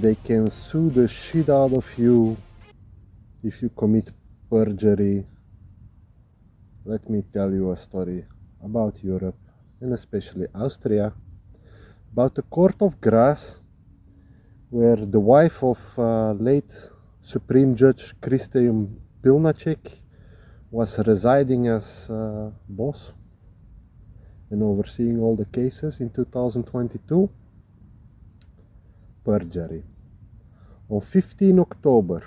they can sue the shit out of you if you commit perjury. Let me tell you a story about Europe, and especially Austria, about the Court of Graz, where the wife of late Supreme Judge Kristof Pilnacek was residing as boss and overseeing all the cases in 2022. Perjury. On 15 October,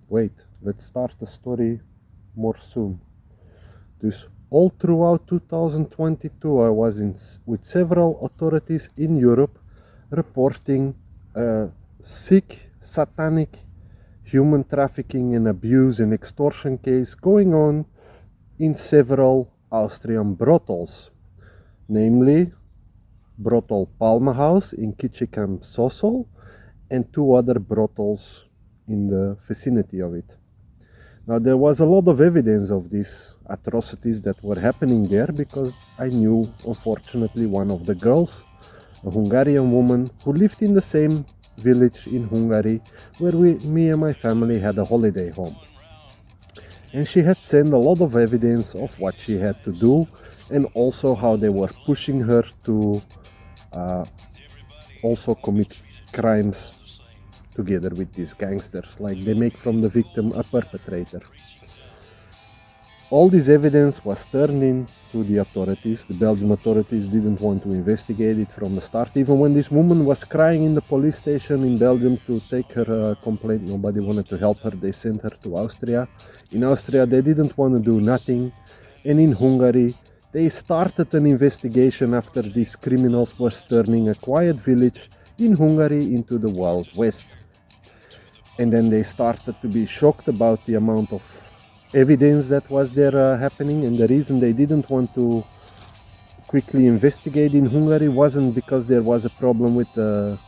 wait, let's start the story more soon. Dus all throughout 2022 I was with several authorities in Europe reporting a sick, satanic human trafficking and abuse and extortion case going on in several Austrian brothels, namely brothel Palmenhaus in Kicikam-Sosol and 2 other brothels in the vicinity of it. Now, there was a lot of evidence of these atrocities that were happening there because I knew, unfortunately, one of the girls, a Hungarian woman who lived in the same village in Hungary where me and my family had a holiday home. And she had sent a lot of evidence of what she had to do and also how they were pushing her to also commit crimes together with these gangsters, like they make from the victim a perpetrator. All this evidence was turned in to the authorities. The Belgian authorities didn't want to investigate it from the start. Even when this woman was crying in the police station in Belgium to take her complaint, nobody wanted to help her. They sent her to Austria. In Austria, they didn't want to do nothing. And in Hungary, they started an investigation after these criminals were turning a quiet village in Hungary into the Wild West. And then they started to be shocked about the amount of evidence that was there happening, and the reason they didn't want to quickly investigate in Hungary wasn't because there was a problem with the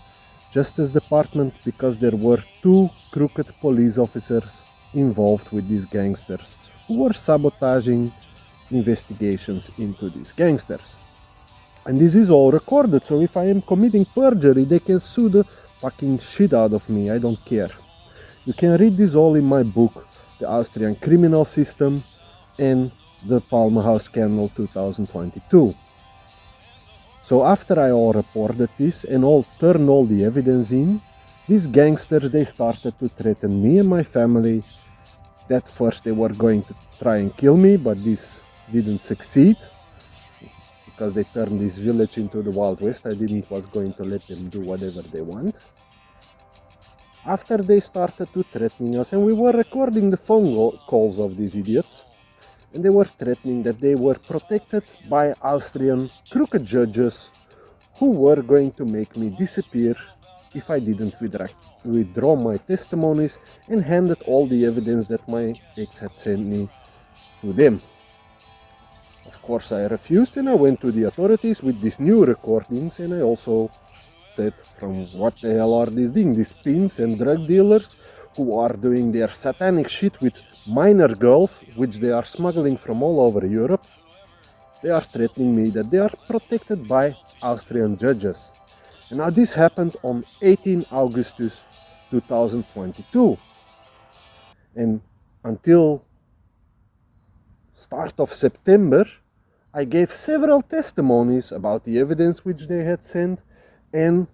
Justice Department, because there were 2 crooked police officers involved with these gangsters who were sabotaging investigations into these gangsters. And this is all recorded, so if I am committing perjury, they can sue the fucking shit out of me, I don't care. You can read this all in my book, The Austrian Criminal System and the Palmenhaus Scandal 2022. So after I all reported this and all turned all the evidence in, these gangsters, they started to threaten me and my family that first they were going to try and kill me, but this didn't succeed because they turned this village into the Wild West. I was going to let them do whatever they want. After they started to threatening us, and we were recording the phone calls of these idiots, and they were threatening that they were protected by Austrian crooked judges who were going to make me disappear if I didn't withdraw my testimonies and handed all the evidence that my ex had sent me to them. Of course, I refused, and I went to the authorities with these new recordings, and I also said, from what the hell are these things? These pimps and drug dealers who are doing their satanic shit with minor girls, which they are smuggling from all over Europe. They are threatening me that they are protected by Austrian judges. And now this happened on 18 Augustus 2022. And until start of September, I gave several testimonies about the evidence which they had sent and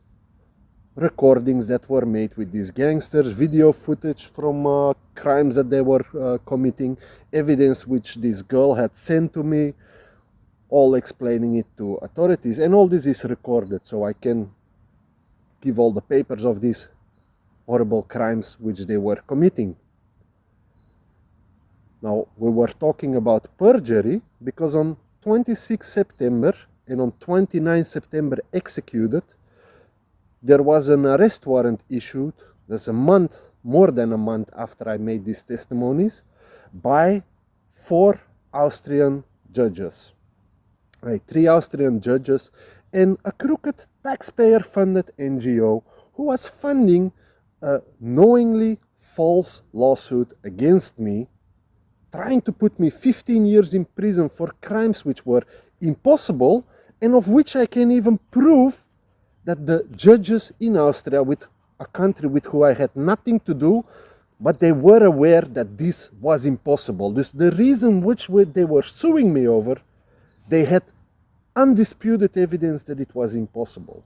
recordings that were made with these gangsters, video footage from crimes that they were committing, evidence which this girl had sent to me, all explaining it to authorities. And all this is recorded, so I can give all the papers of these horrible crimes which they were committing. Now, we were talking about perjury because on 26 September and on 29 September executed, there was an arrest warrant issued, that's a month, more than a month after I made these testimonies, by 4 Austrian judges. Right, 3 Austrian judges and a crooked taxpayer-funded NGO who was funding a knowingly false lawsuit against me, trying to put me 15 years in prison for crimes which were impossible and of which I can even prove that the judges in Austria, with a country with who I had nothing to do, but they were aware that this was impossible. The reason they were suing me over, they had undisputed evidence that it was impossible.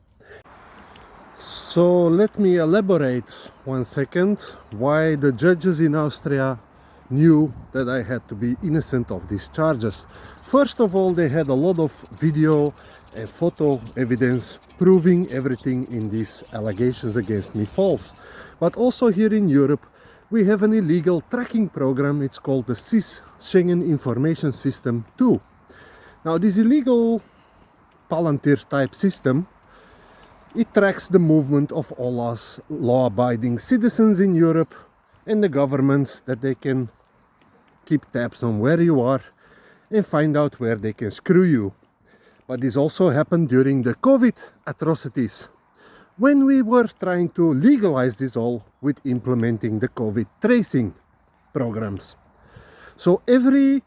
So let me elaborate 1 second why the judges in Austria knew that I had to be innocent of these charges. First of all, they had a lot of video and photo evidence proving everything in these allegations against me false. But also here in Europe, we have an illegal tracking program. It's called the SIS, Schengen Information System 2. Now, this illegal Palantir type system, it tracks the movement of all us law-abiding citizens in Europe and the governments, that they can keep tabs on where you are and find out where they can screw you. But this also happened during the COVID atrocities, when we were trying to legalize this all with implementing the COVID tracing programs. So every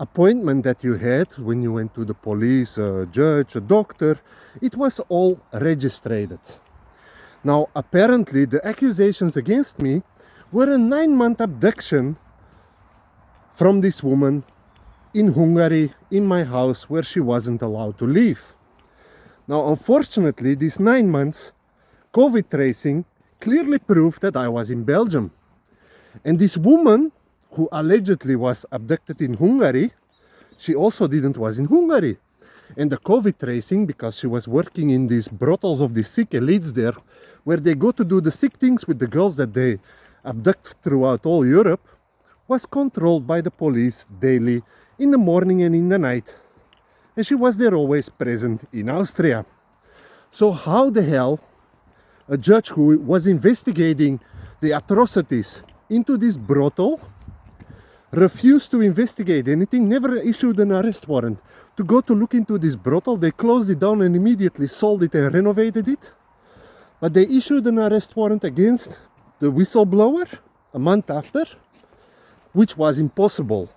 appointment that you had when you went to the police, a judge, a doctor, it was all registered. Now, apparently, the accusations against me were a 9-month abduction from this woman in Hungary, in my house, where she wasn't allowed to leave. Now, unfortunately, these 9 months COVID tracing clearly proved that I was in Belgium. And this woman, who allegedly was abducted in Hungary, she also didn't was in Hungary. And the COVID tracing, because she was working in these brothels of the sick elites there, where they go to do the sick things with the girls that they abduct throughout all Europe, was controlled by the police daily, in the morning and in the night. And she was there always present in Austria. So how the hell a judge who was investigating the atrocities into this brothel refused to investigate anything, never issued an arrest warrant to go to look into this brothel? They closed it down and immediately sold it and renovated it. But they issued an arrest warrant against the whistleblower a month after, which was impossible.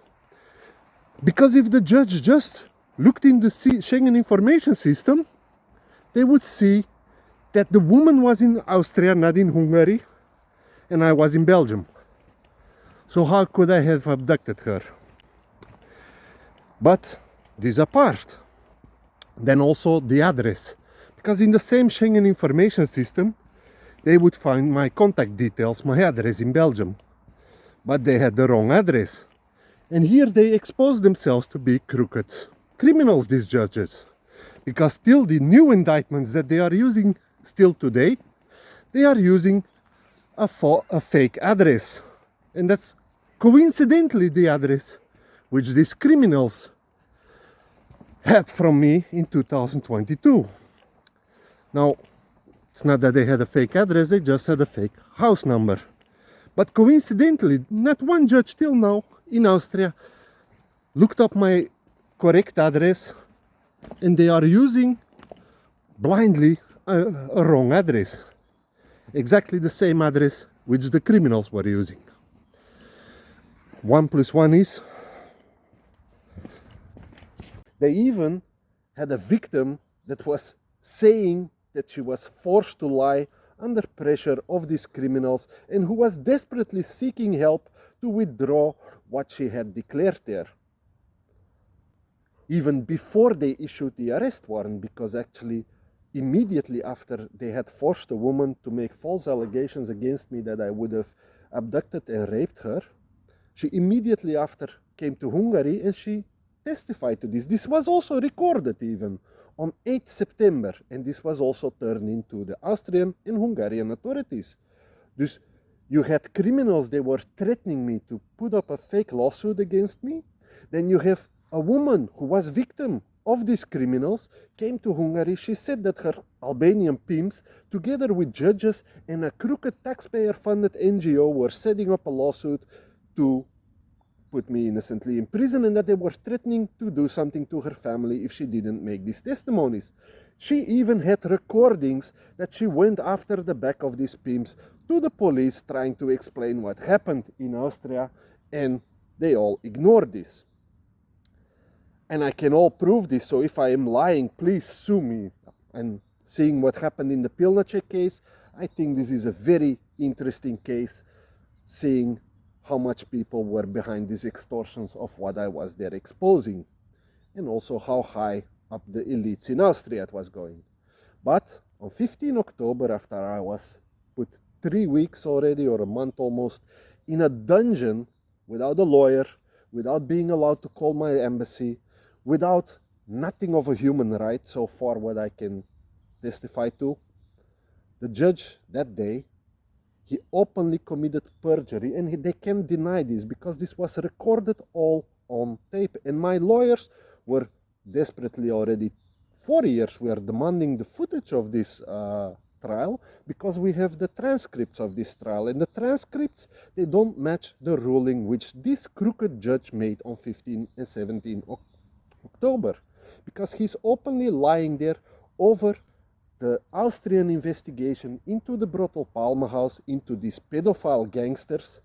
Because if the judge just looked in the Schengen Information System, they would see that the woman was in Austria, not in Hungary, and I was in Belgium. So how could I have abducted her? But this apart. Then also the address. Because in the same Schengen Information System, they would find my contact details, my address in Belgium. But they had the wrong address. And here they exposed themselves to be crooked criminals, these judges. Because still the new indictments that they are using still today, they are using a fake address. And that's coincidentally the address which these criminals had from me in 2022. Now, it's not that they had a fake address, they just had a fake house number. But coincidentally, not one judge till now in Austria looked up my correct address, and they are using blindly a wrong address. Exactly the same address which the criminals were using. 1 + 1 is... They even had a victim that was saying that she was forced to lie under pressure of these criminals and who was desperately seeking help to withdraw what she had declared there. Even before they issued the arrest warrant, because actually immediately after they had forced a woman to make false allegations against me that I would have abducted and raped her, she immediately after came to Hungary and she testified to this. This was also recorded even on 8 September, and this was also turned into the Austrian and Hungarian authorities. Dus you had criminals, they were threatening me to put up a fake lawsuit against me. Then you have a woman who was victim of these criminals, came to Hungary. She said that her Albanian pimps, together with judges and a crooked taxpayer-funded NGO, were setting up a lawsuit to put me innocently in prison, and that they were threatening to do something to her family if she didn't make these testimonies. She even had recordings that she went after the back of these pimps to the police trying to explain what happened in Austria, and they all ignored this. And I can all prove this, so if I am lying, please sue me and seeing what happened in the Pilnacek case, I think this is a very interesting case, seeing how much people were behind these extortions of what I was there exposing, and also how high up the elites in Austria it was going. But on 15 October, after I was put 3 weeks already, or a month almost, in a dungeon without a lawyer, without being allowed to call my embassy, without nothing of a human right so far what I can testify to, the judge that day, he openly committed perjury, and they can't deny this because this was recorded all on tape. And my lawyers were desperately already 4 years, we are demanding the footage of this trial because we have the transcripts of this trial, and the transcripts, they don't match the ruling which this crooked judge made on 15 and 17 October, because he's openly lying there over the Austrian investigation into the brothel Palmenhaus, into these pedophile gangsters,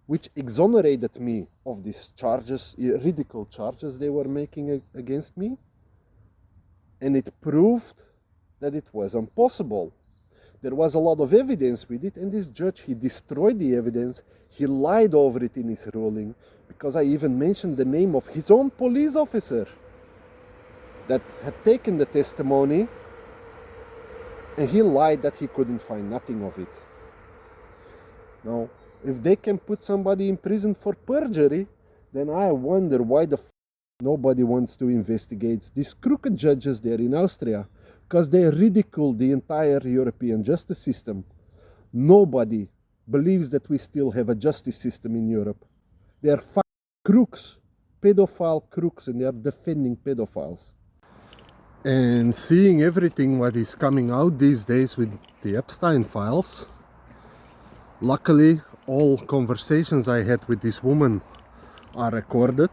which exonerated me of these charges, ridiculous charges they were making against me. And it proved that it was impossible. There was a lot of evidence with it, and this judge, he destroyed the evidence, he lied over it in his ruling, because I even mentioned the name of his own police officer that had taken the testimony, and he lied that he couldn't find nothing of it. Now, if they can put somebody in prison for perjury, then I wonder why the nobody wants to investigate these crooked judges there in Austria, because they ridicule the entire European justice system. Nobody believes that we still have a justice system in Europe. They are crooks, pedophile crooks, and they are defending pedophiles. And seeing everything what is coming out these days with the Epstein files, luckily all conversations I had with this woman are recorded.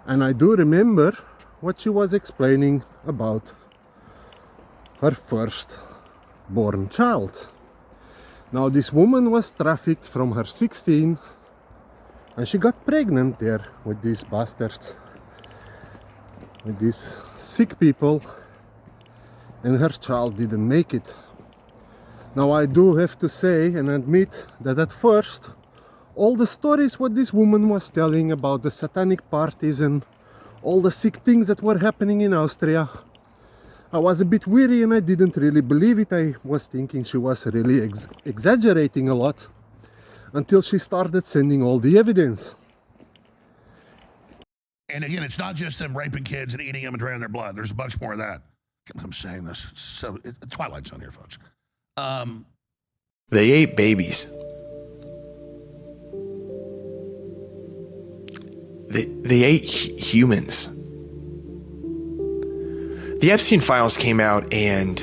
And I do remember what she was explaining about her first born child. Now this woman was trafficked from her 16, and she got pregnant there with these bastards, with these sick people, and her child didn't make it. Now I do have to say and admit that at first all the stories what this woman was telling about the satanic parties and all the sick things that were happening in Austria, I was a bit weary and I didn't really believe it. I was thinking she was really exaggerating a lot, until she started sending all the evidence. And again, it's not just them raping kids and eating them and draining their blood. There's a bunch more of that. I'm saying this. So Twilight Zone here, folks. They ate babies. They ate humans. The Epstein files came out, and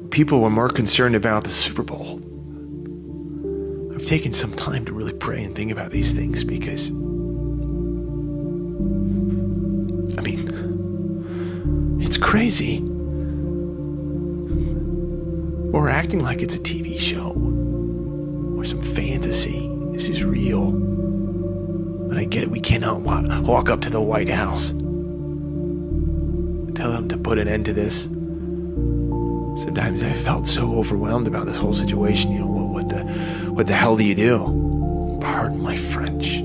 people were more concerned about the Super Bowl. I've taken some time to really pray and think about these things because, I mean, it's crazy. We're acting like it's a TV show or some fantasy. This is real. And I get it, we cannot walk up to the White House and tell them to put an end to this. Sometimes I felt so overwhelmed about this whole situation. You know, what the hell do you do? Pardon my French.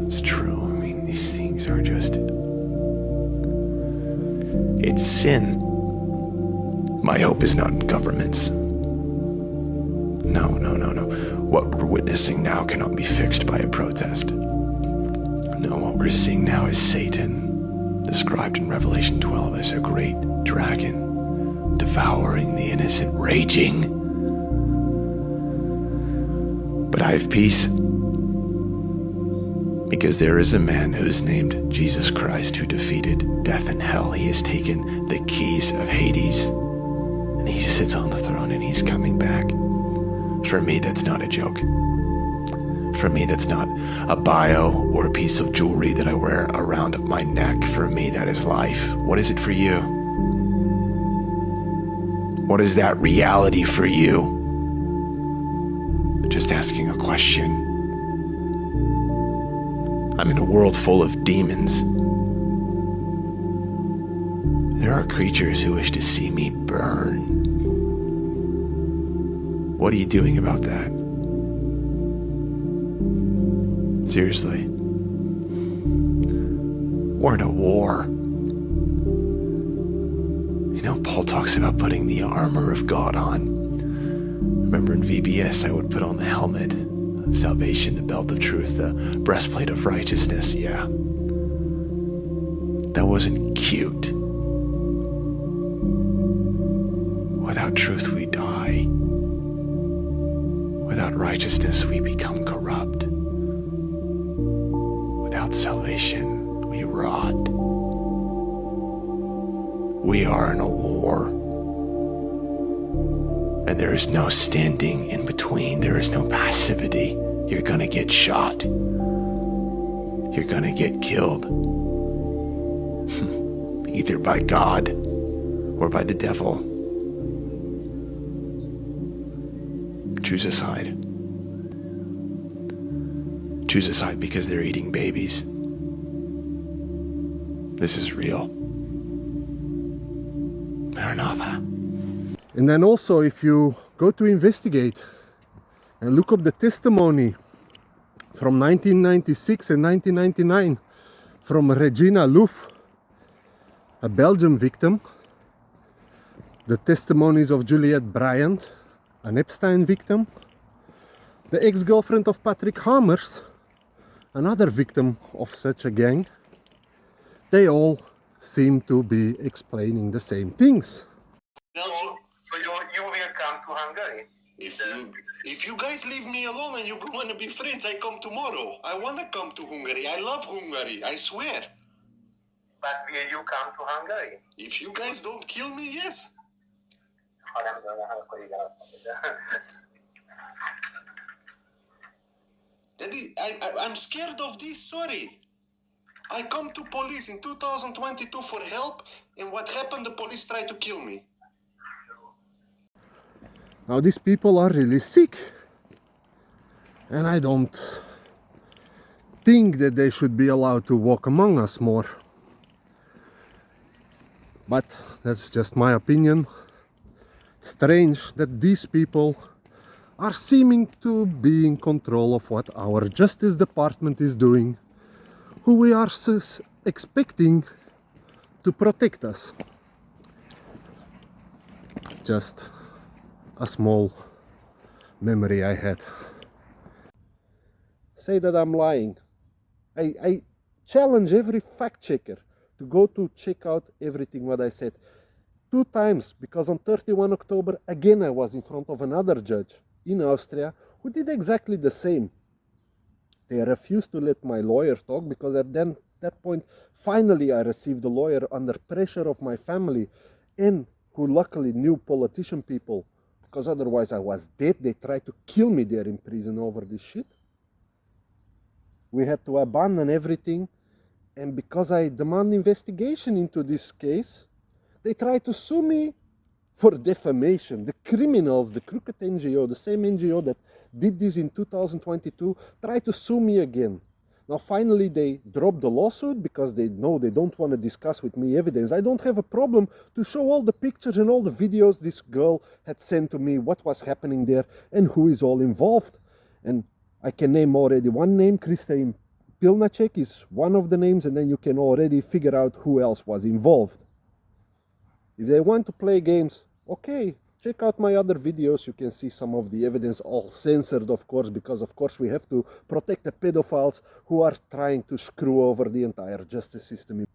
It's true. I mean, these things are just... It's sin. My hope is not in governments. No. What we're witnessing now cannot be fixed by a protest. No, what we're seeing now is Satan, described in Revelation 12 as a great dragon, devouring the innocent, raging. But I have peace, because there is a man who is named Jesus Christ who defeated death and hell. He has taken the keys of Hades, and he sits on the throne, and he's coming back. For me, that's not a joke. For me, that's not a bio or a piece of jewelry that I wear around my neck. For me, that is life. What is it for you? What is that reality for you? Just asking a question. I'm in a world full of demons. There are creatures who wish to see me burn. What are you doing about that? Seriously. We're in a war. You know, Paul talks about putting the armor of God on. Remember in VBS, I would put on the helmet of salvation, the belt of truth, the breastplate of righteousness. Yeah. That wasn't cute. Without truth, we die. Without righteousness, we become corrupt. Without salvation, we rot. We are in a war. And there is no standing in between. There is no passivity. You're gonna get shot. You're gonna get killed. Either by God or by the devil. Choose a side. Choose a side because they're eating babies. This is real. Maranatha. And then also, if you go to investigate and look up the testimony from 1996 and 1999 from Regina Louf, a Belgian victim, the testimonies of Juliette Bryant, an Epstein victim, the ex-girlfriend of Patrick Hamers, another victim of such a gang, they all seem to be explaining the same things. Belgium. So you will come to Hungary? If you guys leave me alone and you want to be friends, I come tomorrow. I want to come to Hungary. I love Hungary, I swear. But will you come to Hungary? If you guys don't kill me, yes. Ha nem dőlne, akkor igen, azt mondod. Daddy, I'm scared of this, sorry. I come to police in 2022 for help, and what happened, the police tried to kill me. Now these people are really sick. And I don't think that they should be allowed to walk among us more. But that's just my opinion. Strange that these people are seeming to be in control of what our Justice Department is doing, who we are expecting to protect us. Just a small memory I had. Say that I'm lying. I challenge every fact checker to go to check out everything what I said. 2 times, because on 31 October again I was in front of another judge in Austria who did exactly the same. They refused to let my lawyer talk because at that point finally I received a lawyer under pressure of my family, and who luckily knew politician people, because otherwise I was dead. They tried to kill me there in prison over this shit. We had to abandon everything, and because I demand investigation into this case, they tried to sue me for defamation. The criminals, the crooked NGO, the same NGO that did this in 2022, tried to sue me again. Now finally they dropped the lawsuit because they know they don't want to discuss with me evidence. I don't have a problem to show all the pictures and all the videos this girl had sent to me, what was happening there and who is all involved. And I can name already one name. Kristof Pilnacek is one of the names, and then you can already figure out who else was involved. If they want to play games, okay, check out my other videos. You can see some of the evidence, all censored of course, because of course we have to protect the pedophiles who are trying to screw over the entire justice system.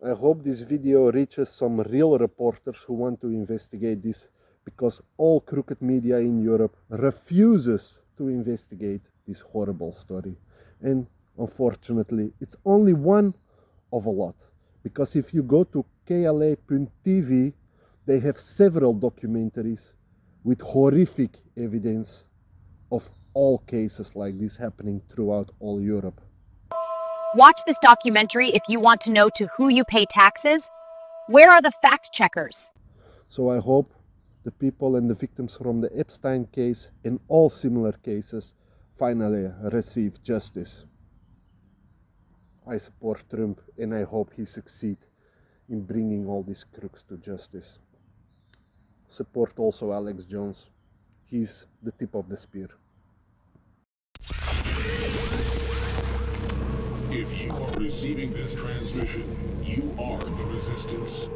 I hope this video reaches some real reporters who want to investigate this, because all crooked media in Europe refuses to investigate this horrible story. And unfortunately, it's only one of a lot. Because if you go to KLA.TV, they have several documentaries with horrific evidence of all cases like this happening throughout all Europe. Watch this documentary if you want to know to who you pay taxes. Where are the fact checkers? So I hope the people and the victims from the Epstein case and all similar cases finally receive justice. I support Trump and I hope he succeeds in bringing all these crooks to justice. Support also Alex Jones. He's the tip of the spear. If you are receiving this transmission, you are the resistance.